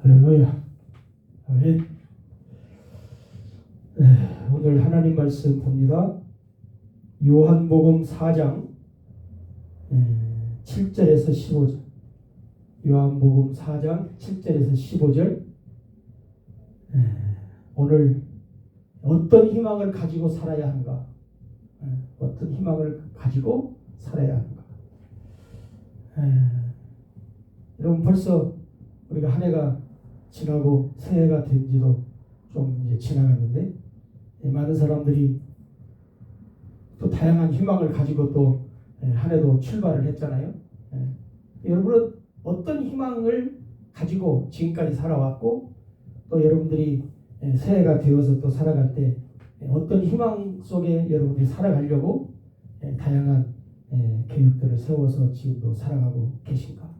할렐루야. 아멘. 오늘 하나님 말씀 봅니다. 요한복음 4장 7절에서 15절. 요한복음 4장 7절에서 15절. 오늘 어떤 희망을 가지고 살아야 하는가? 어떤 희망을 가지고 살아야 하는가? 여러분, 벌써 우리가 한 해가 지나고 새해가 된 지도 좀 이제 지나갔는데, 많은 사람들이 또 다양한 희망을 가지고 또 한 해도 출발을 했잖아요. 여러분은 어떤 희망을 가지고 지금까지 살아왔고, 또 여러분들이 새해가 되어서 또 살아갈 때 어떤 희망 속에 여러분들이 살아가려고 다양한 계획들을 세워서 지금도 살아가고 계신가?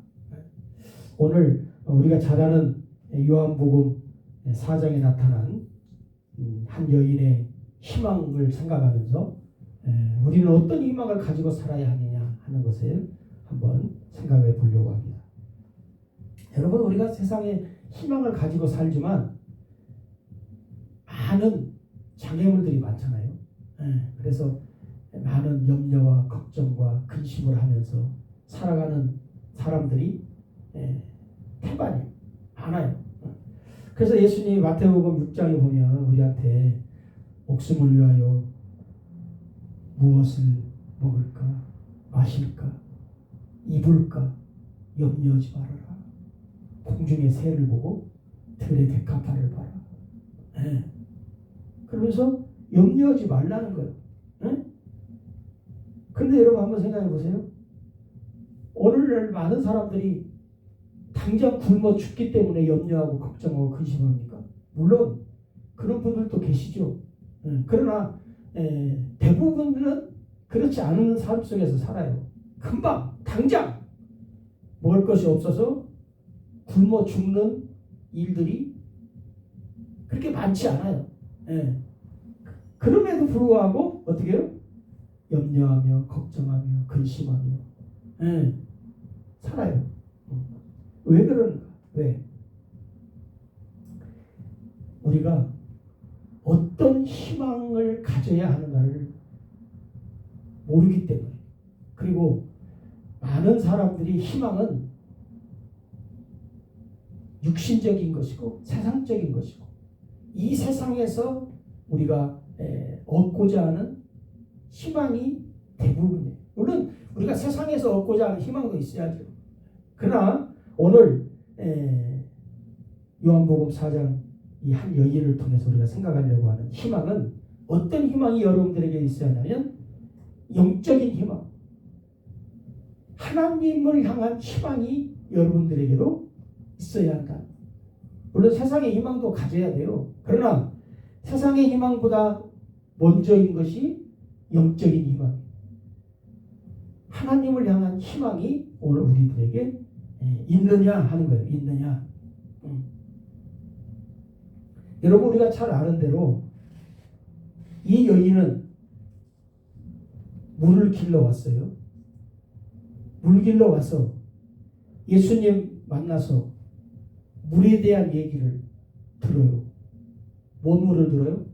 오늘 우리가 잘 아는 요한복음 4장에 나타난 한 여인의 희망을 생각하면서 우리는 어떤 희망을 가지고 살아야 하느냐 하는 것을 한번 생각해 보려고 합니다. 여러분, 우리가 세상에 희망을 가지고 살지만 많은 장애물들이 많잖아요. 그래서 많은 염려와 걱정과 근심을 하면서 살아가는 사람들이 태반이 많아요. 그래서 예수님이 마태복음 6장에 보면 우리한테 목숨을 위하여 무엇을 먹을까, 마실까, 입을까 염려하지 말아라. 공중의 새를 보고 들의 백합화를 봐라. 그러면서 염려하지 말라는 거예요. 그런데 여러분 한번 생각해 보세요. 오늘날 많은 사람들이 당장 굶어 죽기 때문에 염려하고 걱정하고 근심합니까? 물론 그런 분들도 계시죠. 그러나 대부분은 그렇지 않은 삶 속에서 살아요. 금방 당장 먹을 것이 없어서 굶어 죽는 일들이 그렇게 많지 않아요. 그럼에도 불구하고 어떻게 해요? 염려하며 걱정하며 근심하며 살아요. 왜 그런가? 왜? 우리가 어떤 희망을 가져야 하는가를 모르기 때문에. 그리고 많은 사람들이 희망은 육신적인 것이고 세상적인 것이고, 이 세상에서 우리가 얻고자 하는 희망이 대부분이에요. 물론 우리가 세상에서 얻고자 하는 희망도 있어야죠. 그러나 오늘 요한복음 4장 이 한 여인을 통해서 우리가 생각하려고 하는 희망은 어떤 희망이 여러분들에게 있어야 하냐면 영적인 희망, 하나님을 향한 희망이 여러분들에게도 있어야 한다. 물론 세상의 희망도 가져야 돼요. 그러나 세상의 희망보다 먼저인 것이 영적인 희망, 하나님을 향한 희망이 오늘 우리들에게 있느냐 하는 거예요. 있느냐. 여러분, 우리가 잘 아는 대로 이 여인은 물을 길러 왔어요. 물 길러 와서 예수님 만나서 물에 대한 얘기를 들어요. 뭔 물을 들어요?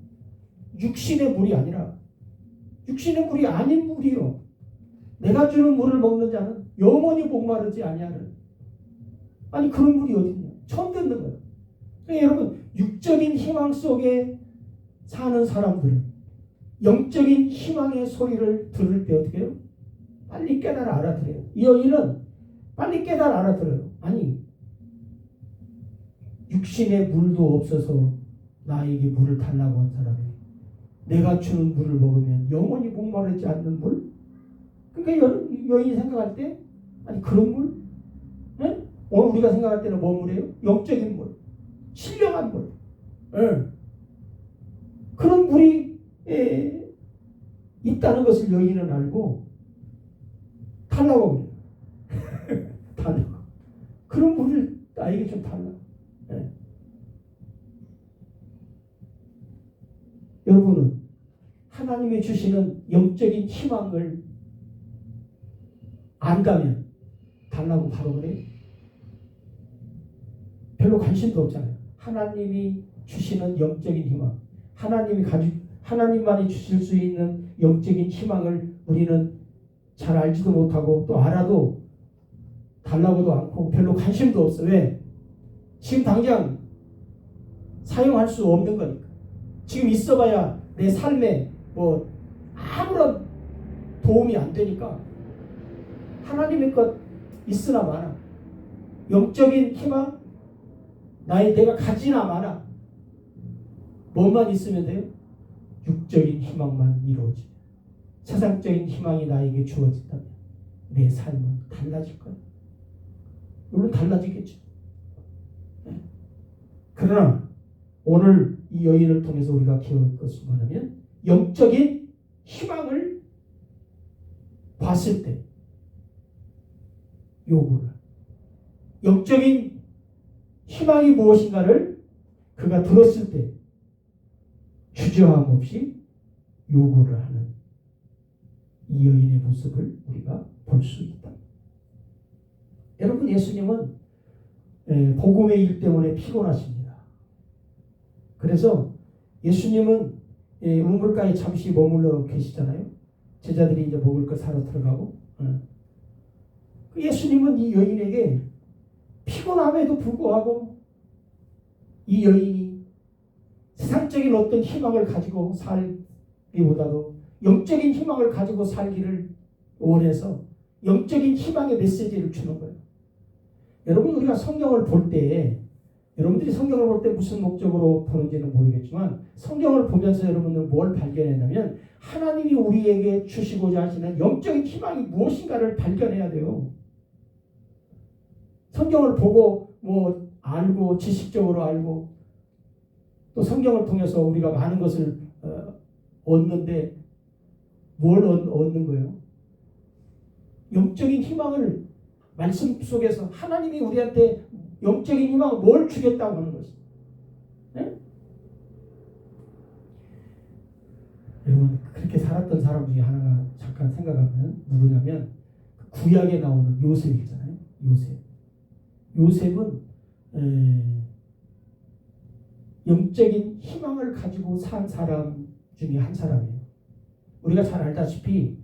육신의 물이 아니라, 육신의 물이 아닌 물이요. 내가 주는 물을 먹는 자는 영원히 목마르지 아니하는. 아니, 그런 물이 어딨냐? 처음 듣는 거예요. 그러니까 여러분, 육적인 희망 속에 사는 사람들은 영적인 희망의 소리를 들을 때 어떻게 해요? 빨리 깨달아 알아들어요. 이 여인은 빨리 깨달아 알아들어요. 아니, 육신의 물도 없어서 나에게 물을 달라고 한 사람이 내가 주는 물을 먹으면 영원히 목마르지 않는 물? 그러니까 여인이 생각할 때, 아니, 그런 물? 오늘 우리가 생각할 때는 뭔 물이에요? 영적인 물, 신령한 물. 그런 물이 있다는 것을 여인은 알고 달라고 그래요. 달라고. 그런 물을 나에게 좀 달라. 여러분은 하나님이 주시는 영적인 희망을 안다면 달라고 바로 그래요. 별로 관심도 없잖아요. 하나님이 주시는 영적인 희망, 하나님만이 주실 수 있는 영적인 희망을 우리는 잘 알지도 못하고 또 알아도 달라고도 않고 별로 관심도 없어. 왜? 지금 당장 사용할 수 없는 거니까. 지금 있어봐야 내 삶에 뭐 아무런 도움이 안 되니까 하나님의 것 있으나 마나 영적인 희망 내가 가지나 마나 뭐만 있으면 돼요? 육적인 희망만 이루어지면 세상적인 희망이 나에게 주어진다면 내 삶은 달라질 거예요. 물론 달라지겠죠. 그러나 오늘 이 여인을 통해서 우리가 기억할 것은 뭐냐면 영적인 희망을 봤을 때 요구를 영적인 희망이 무엇인가를 그가 들었을 때 주저함 없이 요구를 하는 이 여인의 모습을 우리가 볼 수 있다. 여러분, 예수님은 복음의 일 때문에 피곤하십니다. 그래서 예수님은 우물가에 잠시 머물러 계시잖아요. 제자들이 이제 먹을 거 사러 들어가고 예수님은 이 여인에게 피곤함에도 불구하고 이 여인이 세상적인 어떤 희망을 가지고 살기보다도 영적인 희망을 가지고 살기를 원해서 영적인 희망의 메시지를 주는 거예요. 여러분, 우리가 성경을 볼 때 여러분들이 성경을 볼 때 무슨 목적으로 보는지는 모르겠지만 성경을 보면서 여러분들은 뭘 발견했냐면 하나님이 우리에게 주시고자 하시는 영적인 희망이 무엇인가를 발견해야 돼요. 성경을 보고 뭐 알고 지식적으로 알고 또 성경을 통해서 우리가 많은 것을 얻는데 뭘 얻는 거예요? 영적인 희망을 말씀 속에서 하나님이 우리한테 영적인 희망을 뭘 주겠다고 하는 것입니다. 네? 여러분, 그렇게 살았던 사람 중에 하나가 잠깐 생각하면 누구냐면 구약에 나오는 요셉 있잖아요. 요셉은 영적인 희망을 가지고 산 사람 중에 한 사람이에요. 우리가 잘 알다시피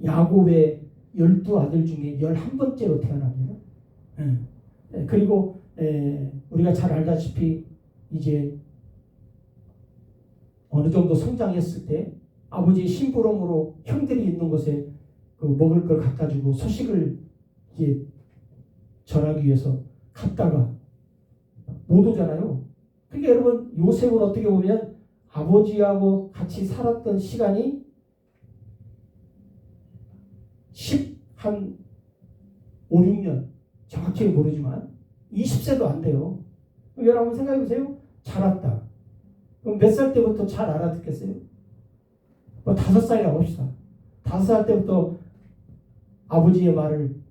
야곱의 12아들 중에 11번째로 태어납니다. 그리고 우리가 잘 알다시피 이제 어느 정도 성장했을 때 아버지의 심부름으로 형들이 있는 곳에 그 먹을 걸 갖다 주고 소식을 이제 전하기 위해서 갔다가 못 오잖아요. 그러니까 여러분, 요셉은 어떻게 보면 아버지하고 같이 살았던 시간이 한 5, 6년 정확히 모르지만 20세도 안 돼요. 여러분 생각해 보세요. 자랐다. 그럼 몇 살 때부터 잘 알아듣겠어요? 뭐 5살이라고 합시다. 5살 때부터 아버지의 말을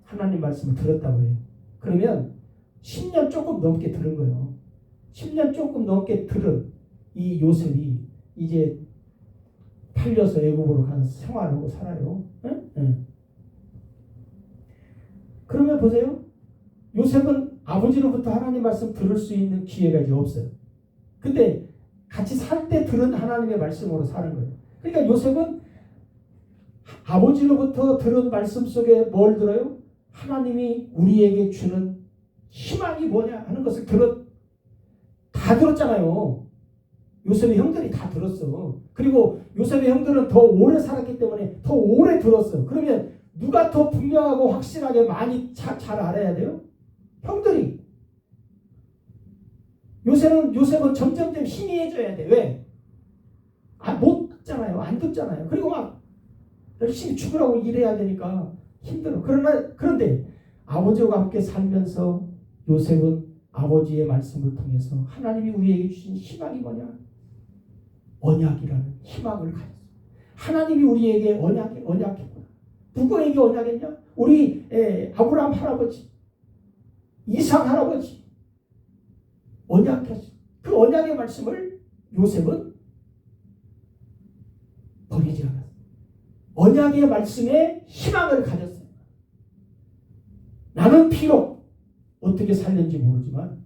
하나님 말씀을 들었다고 해요. 그러면 10년 조금 넘게 들은 거예요. 10년 조금 넘게 들은 이 요셉이 이제 팔려서 애국으로 가서 생활하고 살아요. 응? 그러면 보세요. 요셉은 아버지로부터 하나님 말씀 들을 수 있는 기회가 이제 없어요. 근데 같이 살 때 들은 하나님의 말씀으로 사는 거예요. 그러니까 요셉은 아버지로부터 들은 말씀 속에 뭘 들어요? 하나님이 우리에게 주는 희망이 뭐냐 하는 것을 다 들었잖아요. 요셉의 형들이 다 들었어. 그리고 요셉의 형들은 더 오래 살았기 때문에 더 오래 들었어. 그러면 누가 더 분명하고 확실하게 많이 잘 알아야 돼요? 형들이. 요셉은 점점점 희미해져야 돼. 왜? 못 듣잖아요. 안 듣잖아요. 그리고 막 열심히 죽으라고 일해야 되니까 힘들어. 그런데 아버지와 함께 살면서 요셉은 아버지의 말씀을 통해서 하나님이 우리에게 주신 희망이 뭐냐? 언약이라는 희망을 가졌어요. 하나님이 우리에게 언약했구나. 누구에게 언약했냐? 우리 아브라함 할아버지, 이삭 할아버지 언약했어요. 그 언약의 말씀을 요셉은 버리지 않았어요. 언약의 말씀에 희망을 가졌어요. 나는 비록 어떻게 살는지 모르지만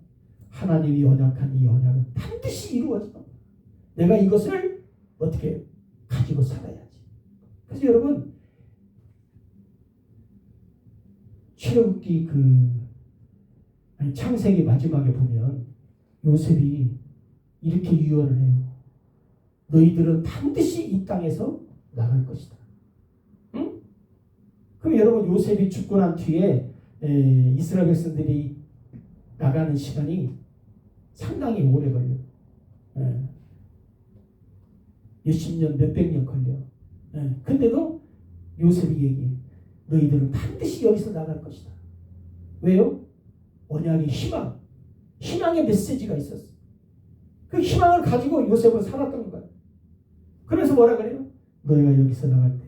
하나님이 언약한 이 언약은 반드시 이루어져. 내가 이것을 어떻게 가지고 살아야지. 그래서 여러분 출애굽기 창세기 마지막에 보면 요셉이 이렇게 유언을 해요. 너희들은 반드시 이 땅에서 나갈 것이다. 응? 그럼 여러분 요셉이 죽고 난 뒤에 이스라엘 백성들이 나가는 시간이 상당히 오래 걸려. 몇십 년, 몇백 년 걸려. 근데도 요셉이 얘기해. 너희들은 반드시 여기서 나갈 것이다. 왜요? 언약의 희망의 메시지가 있었어. 그 희망을 가지고 요셉은 살았던 거야. 그래서 뭐라 그래요? 너희가 여기서 나갈 때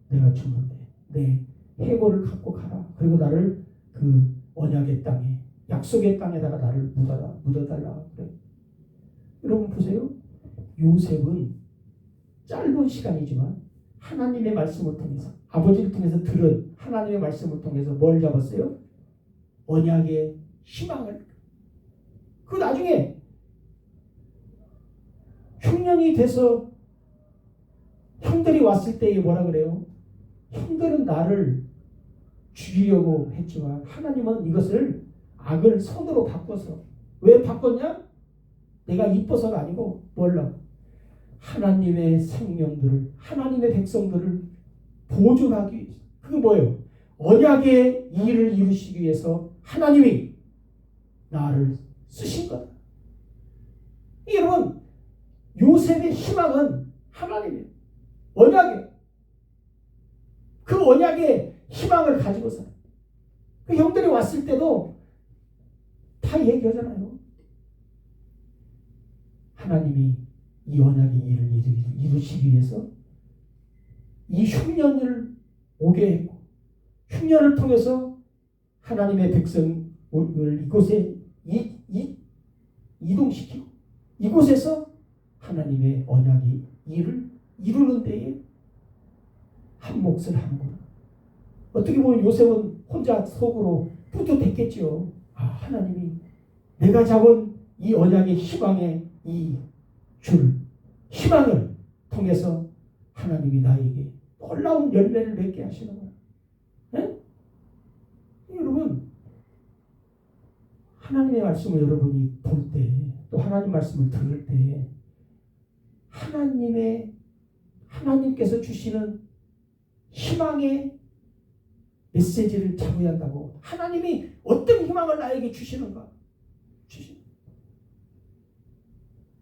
내가 주는데 내 해골을 갖고 가라. 그리고 나를 그 언약의 땅에 약속의 땅에다가 나를 묻어달라. 그래. 여러분 보세요. 요셉은 짧은 시간이지만 하나님의 말씀을 통해서 아버지를 통해서 들은 하나님의 말씀을 통해서 뭘 잡았어요? 언약의 희망을. 그 나중에 흉년이 돼서 형들이 왔을 때에 뭐라 그래요? 형들은 나를 죽이려고 했지만 하나님은 이것을 악을 선으로 바꿔서. 왜 바꿨냐? 내가 이뻐서가 아니고 뭘로? 하나님의 생명들을, 하나님의 백성들을 보존하기 위해서. 그게 뭐예요? 언약의 일을 이루시기 위해서 하나님이 나를 쓰신 거다. 여러분 요셉의 희망은 하나님이에요. 언약이에요. 그 언약의 희망을 가지고서 그 형들이 왔을 때도 다 얘기하잖아요. 하나님이 이 언약의 일을 이루시기 위해서 이 흉년을 오게 했고 흉년을 통해서 하나님의 백성을 이곳에 이동시키고 이곳에서 하나님의 언약의 일을 이루는 데에 한 몫을 하는구나. 어떻게 보면 요셉은 혼자 속으로 뿌듯했겠죠. 하나님이 내가 잡은 이 언약의 희망의 이 희망을 통해서 하나님이 나에게 놀라운 열매를 맺게 하시는 거야. 네? 여러분 하나님의 말씀을 여러분이 볼 때 또 하나님 말씀을 들을 때 하나님께서 주시는 희망의 메시지를 잡아야 한다고. 하나님이 어떤 희망을 나에게 주시는가?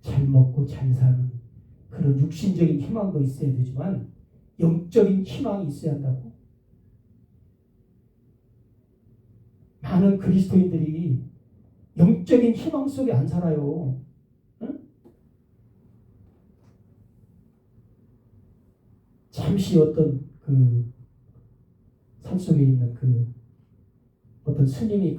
잘 먹고 잘 사는 그런 육신적인 희망도 있어야 되지만 영적인 희망이 있어야 한다고. 많은 그리스도인들이 영적인 희망 속에 안 살아요. 응? 잠시 어떤 그 산속에 있는 그 어떤 스님이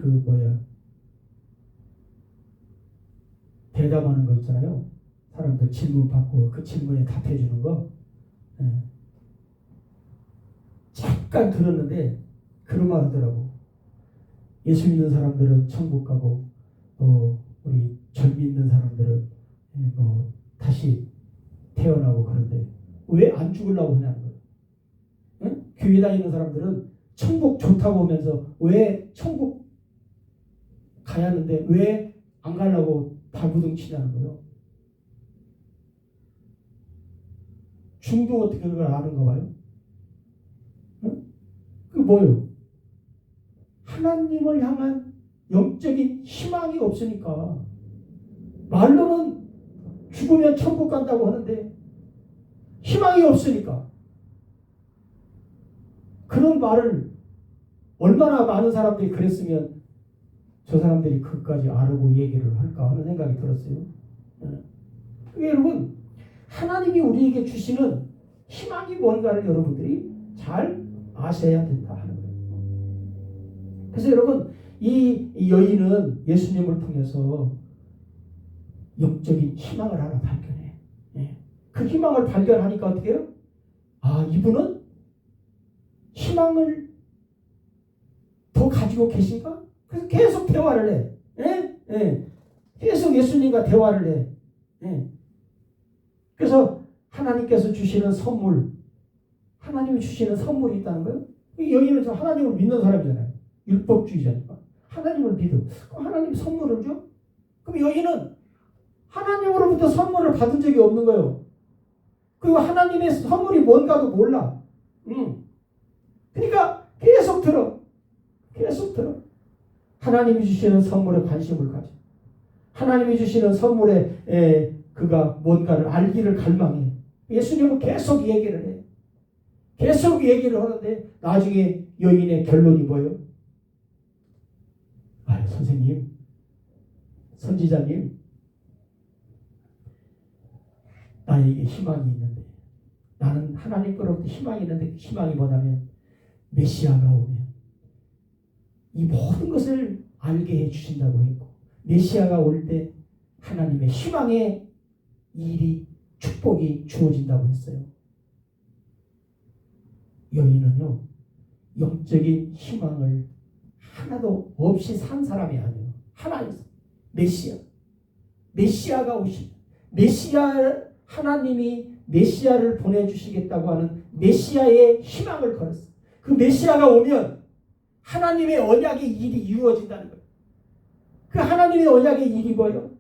대답하는 거 있잖아요. 사람들 질문 받고 그 질문에 답해 주는 거. 잠깐 들었는데 그런 말 하더라고. 예수 믿는 사람들은 천국 가고 우리 절 믿는 사람들은 다시 태어나고 그런데 왜 안 죽으려고 하냐는 거예요. 응? 교회 다니는 사람들은 천국 좋다고 하면서 왜 천국 가야 하는데 왜 안 가려고 발부둥 치냐는 거예요. 중도 어떻게 그걸 아는가 봐요. 응? 그게 뭐예요? 하나님을 향한 영적인 희망이 없으니까. 말로는 죽으면 천국 간다고 하는데 희망이 없으니까. 그런 말을 얼마나 많은 사람들이 그랬으면 저 사람들이 그까지 알고 얘기를 할까 하는 생각이 들었어요. 그게 여러분 하나님이 우리에게 주시는 희망이 뭔가를 여러분들이 잘 아셔야 된다 하는 거예요. 그래서 여러분 이 여인은 예수님을 통해서 영적인 희망을 하나 발견해. 그 희망을 발견하니까 어떻게 해요? 이분은 희망을 더 가지고 계신가? 그래서 계속 대화를 해. 계속 예수님과 대화를 해. 예. 그래서 하나님께서 주시는 선물, 하나님이 주시는 선물이 있다는 거예요. 이 여인은 저 하나님을 믿는 사람이잖아요. 율법주의자니까. 하나님을 믿어. 그럼 하나님 선물을 줘? 그럼 여인은 하나님으로부터 선물을 받은 적이 없는 거예요. 그리고 하나님의 선물이 뭔가도 몰라. 그러니까 계속 들어. 계속 들어. 하나님이 주시는 선물에 관심을 가져. 하나님이 주시는 선물에 그가 뭔가를 알기를 갈망해. 예수님은 계속 얘기를 해. 계속 얘기를 하는데 나중에 여인의 결론이 뭐예요? 아, 선생님, 선지자님, 나에게 희망이 있는데, 나는 하나님 거로부터 희망이 있는데, 희망이 뭐냐면 메시아가 오면 이 모든 것을 알게 해주신다고 했고, 메시아가 올 때 하나님의 희망의 일이, 축복이 주어진다고 했어요. 여인은요, 영적인 희망을 하나도 없이 산 사람이 아니에요. 하나님, 메시아가 오신, 하나님이 메시아를 보내주시겠다고 하는 메시아의 희망을 걸었어요. 그 메시아가 오면 하나님의 언약의 일이 이루어진다는 거예요. 그 하나님의 언약의 일이 뭐예요?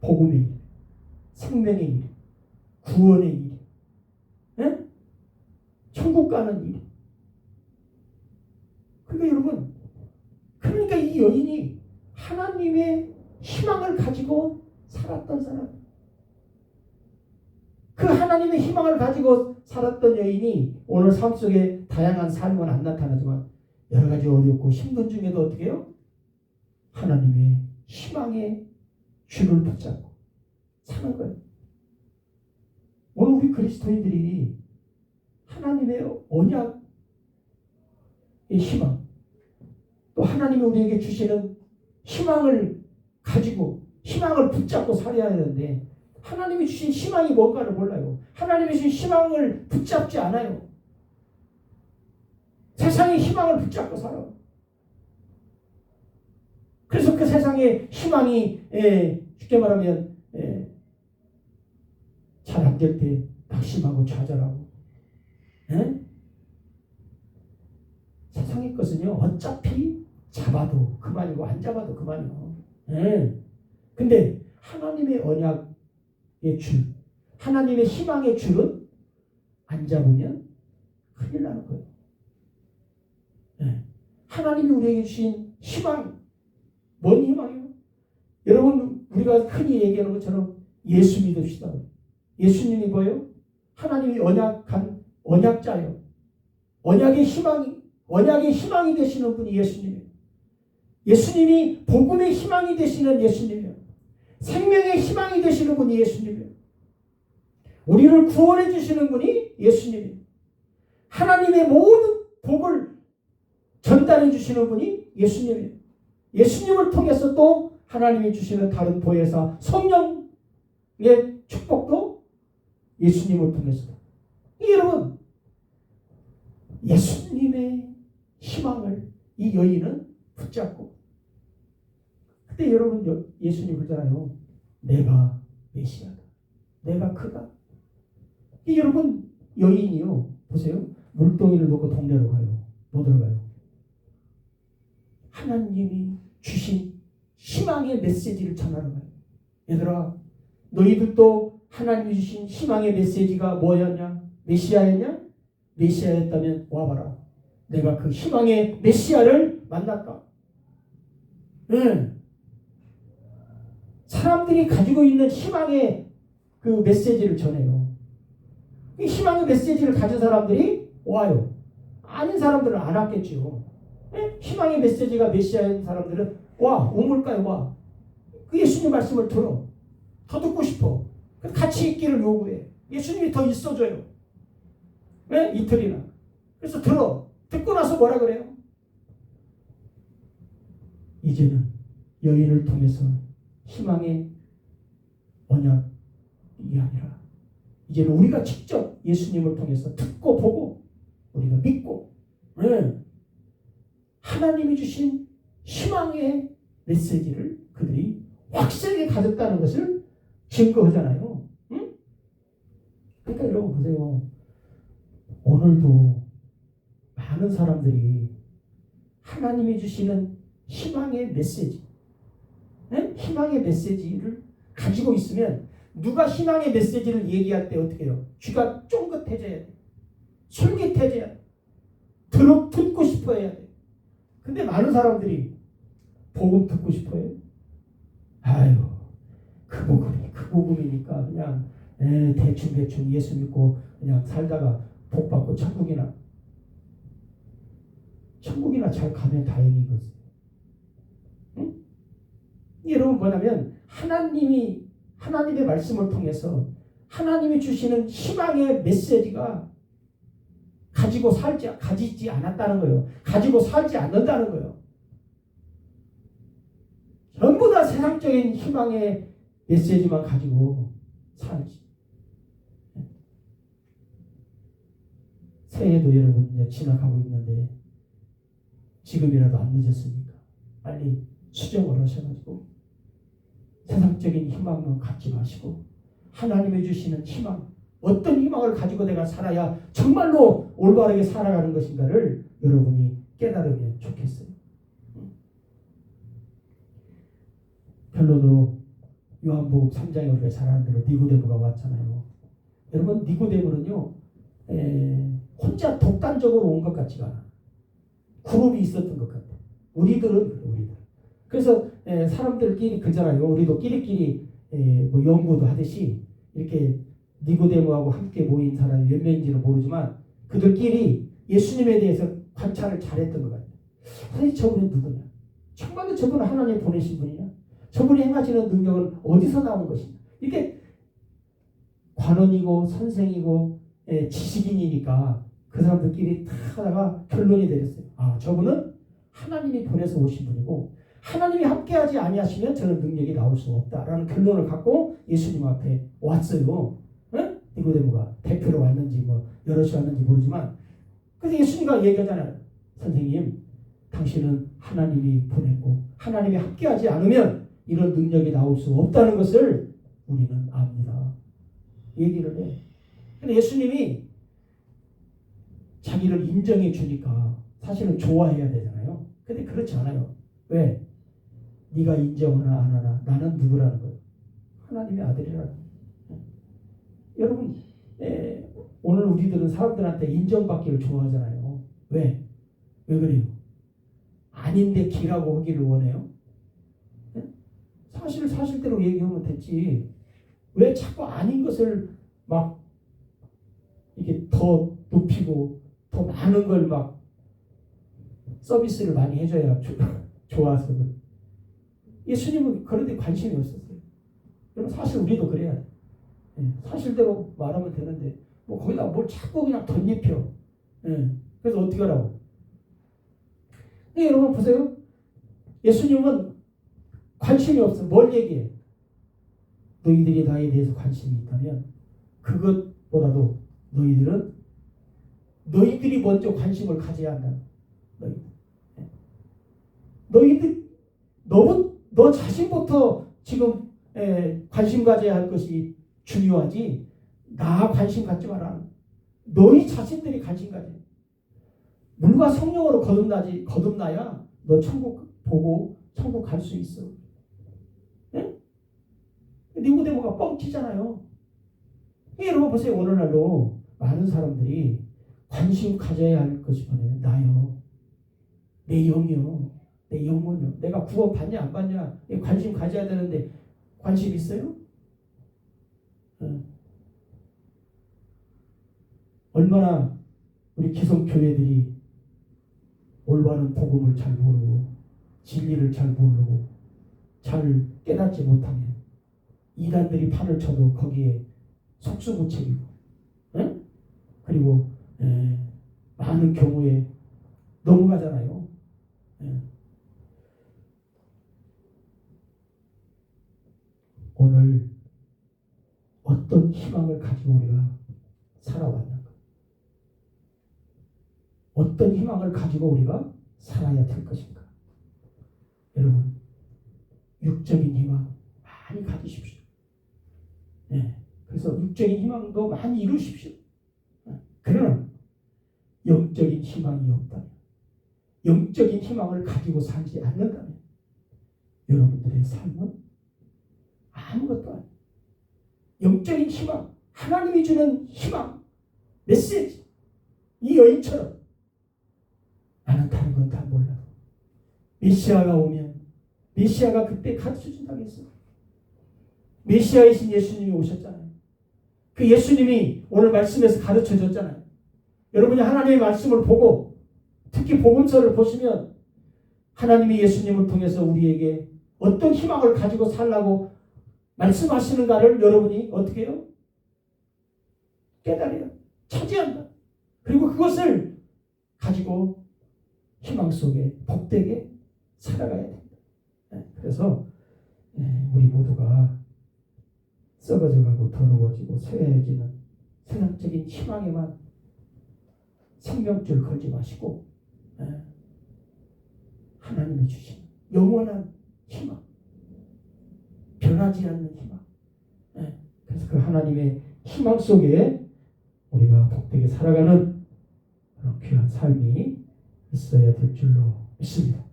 복음의 일, 생명의 일, 구원의 일, 네? 천국 가는 일. 그러니까 여러분, 그러니까 이 여인이 하나님의 희망을 가지고 살았던 사람. 그 하나님의 희망을 가지고 살았던 여인이 오늘 삶 속에 다양한 삶은 안 나타나지만 여러 가지 어렵고 힘든 중에도 어떻게 해요? 하나님의 희망의 줄을 붙잡고 사는 거예요. 오늘 우리 그리스도인들이 하나님의 언약의 희망, 또 하나님이 우리에게 주시는 희망을 가지고 희망을 붙잡고 살아야 하는데 하나님이 주신 희망이 뭔가를 몰라요. 하나님이 주신 희망을 붙잡지 않아요. 세상의 희망을 붙잡고 살아요. 그래서 그 세상의 희망이 쉽게 말하면 잘 안 될 때 낙심하고 좌절하고 세상의 것은요 어차피 잡아도 그만이고 안 잡아도 그만이요. 근데 하나님의 언약의 줄, 하나님의 희망의 줄은 안 잡으면 큰일 나는 거예요. 하나님이 우리에게 주신 희망, 뭔 희망이에요? 여러분, 우리가 흔히 얘기하는 것처럼 예수 믿읍시다. 예수님이 뭐예요? 하나님이 언약한 언약자예요. 언약의 희망이 되시는 분이 예수님이에요. 예수님이 복음의 희망이 되시는 예수님이에요. 생명의 희망이 되시는 분이 예수님이에요. 우리를 구원해 주시는 분이 예수님이에요. 하나님의 모든 복을 전달해 주시는 분이 예수님이에요. 예수님을 통해서 또 하나님이 주시는 다른 보혜사 성령의 축복도 예수님을 통해서. 여러분, 예수님의 희망을 이 여인은 붙잡고, 그때 여러분 예수님 그러잖아요. 내가 메시아다. 내가 그다. 이 여러분 여인이요. 보세요. 물동이를 놓고 동네로 가요. 못 들어가요. 하나님이 주신 희망의 메시지를 전하러 가요. 얘들아, 너희들도 하나님이 주신 희망의 메시지가 뭐였냐? 메시아였냐? 메시아였다면 와봐라. 내가 그 희망의 메시아를 만났다. 사람들이 가지고 있는 희망의 그 메시지를 전해요. 이 희망의 메시지를 가진 사람들이 와요. 아닌 사람들은 안 왔겠죠. 희망의 메시지가 메시아인 사람들은 와, 우물가에 와. 그 예수님 말씀을 들어. 더 듣고 싶어. 같이 있기를 요구해. 예수님이 더 있어줘요. 왜? 이틀이나. 그래서 들어. 듣고 나서 뭐라 그래요? 이제는 여인을 통해서 희망의 언약이 아니라 이제는 우리가 직접 예수님을 통해서 듣고 보고 우리가 믿고 하나님이 주신 희망의 메시지를 그들이 확 확실하게 가졌다는 것을 증거하잖아요. 응? 그러니까 여러분 보세요. 오늘도 많은 사람들이 하나님이 주시는 희망의 메시지, 희망의 메시지를 가지고 있으면 누가 희망의 메시지를 얘기할 때 어떻게 해요? 귀가 쫑긋해져야 돼. 솔깃해져야 돼. 듣고 싶어 해야 돼. 근데 많은 사람들이 복음 듣고 싶어 해요. 아유, 그 복음이니까 그냥 대충 예수 믿고 그냥 살다가 복 받고 천국이나 잘 가면 다행이거든요. 응? 여러분 뭐냐면 하나님의 말씀을 통해서 하나님이 주시는 희망의 메시지가 가지지 않았다는 거예요. 가지고 살지 않는다는 거예요. 전부 다 세상적인 희망의 메시지만 가지고 살지. 새해도 여러분 이제 지나가고 있는데 지금이라도 안 늦었으니까 빨리 수정을 하셔가지고 세상적인 희망만 갖지 마시고 하나님이 주시는 희망, 어떤 희망을 가지고 내가 살아야 정말로 올바르게 살아가는 것인가를 여러분이 깨달으면 좋겠어요. 결론으로 요한복음 3장에 우리가 잘 아는 대로 니고데모가 왔잖아요. 여러분 니고데모는요 혼자 독단적으로 온 것 같지가 않아. 그룹이 있었던 것 같아. 우리들. 그래서 사람들끼리 그잖아요. 우리도 끼리끼리 뭐 연구도 하듯이 이렇게 니고데모하고 함께 모인 사람이 몇 명인지는 모르지만 그들끼리 예수님에 대해서 관찰을 잘했던 것 같아요. 선생님 저분은 누구냐? 정말로 저분은 하나님 보내신 분이냐? 저분이 행하시는 능력은 어디서 나온 것이냐? 이게 관원이고 선생이고 지식인이니까 그 사람들끼리 다 하다가 결론이 내렸어요. 아, 저분은 하나님이 보내서 오신 분이고 하나님이 함께하지 아니하시면 저는 능력이 나올 수 없다라는 결론을 갖고 예수님 앞에 왔어요. 니고데모가 대표로 왔는지 뭐 여럿이 왔는지 모르지만 그래서 예수님과 얘기하잖아요. 선생님, 당신은 하나님이 보냈고 하나님이 함께하지 않으면 이런 능력이 나올 수 없다는 것을 우리는 압니다. 얘기를 해. 근데 예수님이 자기를 인정해 주니까 사실은 좋아해야 되잖아요. 근데 그렇지 않아요. 왜? 네가 인정하나 안 하나 나는 누구라는 거예요. 하나님의 아들이라는 거예요. 여러분 오늘 우리들은 사람들한테 인정받기를 좋아하잖아요. 왜? 왜 그래요? 아닌데 기라고 하기를 원해요? 사실대로 얘기하면 됐지. 왜 자꾸 아닌 것을 막 이게 더 높이고 더 많은 걸 막 서비스를 많이 해줘야 좋아서. 예수님은 그런 데 관심이 없었어요. 여러분 사실 우리도 그래야 돼. 사실대로 말하면 되는데 뭐 거기다 뭘 자꾸 그냥 덧입혀. 그래서 어떻게 하라고? 여러분 보세요. 예수님은 관심이 없어. 뭘 얘기해? 너희들이 나에 대해서 관심이 있다면 그것보다도 너희들이 먼저 관심을 가져야 한다. 너희들 너 자신부터 지금 관심 가져야 할 것이 중요하지. 나 관심 갖지 마라. 너희 자신들이 관심 가져. 물과 성령으로 거듭나야 너 천국 보고 천국 갈 수 있어. 니고데모가 뻥치잖아요. 여러분 보세요. 오늘날도 많은 사람들이 관심 가져야 할 것이 뭐냐면 나요. 내 영이요. 내 영혼이요. 내가 구원 받냐 안 받냐 관심 가져야 되는데 관심 있어요? 얼마나 우리 기성교회들이 올바른 복음을 잘 모르고 진리를 잘 모르고 잘 깨닫지 못하면 이단들이 판을 쳐도 거기에 속수무책이고 그리고 많은 경우에 넘어가잖아요. 오늘 어떤 희망을 가지고 우리가 살아왔는가? 어떤 희망을 가지고 우리가 살아야 될 것인가? 여러분, 육적인 희망, 육적인 희망도 많이 이루십시오. 그러나 영적인 희망이 없다면, 영적인 희망을 가지고 살지 않는다면 여러분들의 삶은 아무것도 아니에요. 영적인 희망, 하나님이 주는 희망, 메시지, 이 여인처럼 나는 다른 건 다 몰라도 메시아가 오면 메시아가 그때 가르쳐준다고 했어요. 메시아이신 예수님이 오셨잖아요. 그 예수님이 오늘 말씀에서 가르쳐줬잖아요. 여러분이 하나님의 말씀을 보고 특히 복음서를 보시면 하나님이 예수님을 통해서 우리에게 어떤 희망을 가지고 살라고 말씀하시는가를 여러분이 어떻게 해요? 깨달아요. 차지한다. 그리고 그것을 가지고 희망 속에 복되게 살아가야 됩니다. 그래서 우리 모두가 썩어져가고 더러워지고 쇠해지는 세상적인 희망에만 생명줄 걸지 마시고 하나님이 주신 영원한 희망, 변하지 않는 희망. 그래서 그 하나님의 희망 속에 우리가 복되게 살아가는 그런 귀한 삶이 있어야 될 줄로 믿습니다.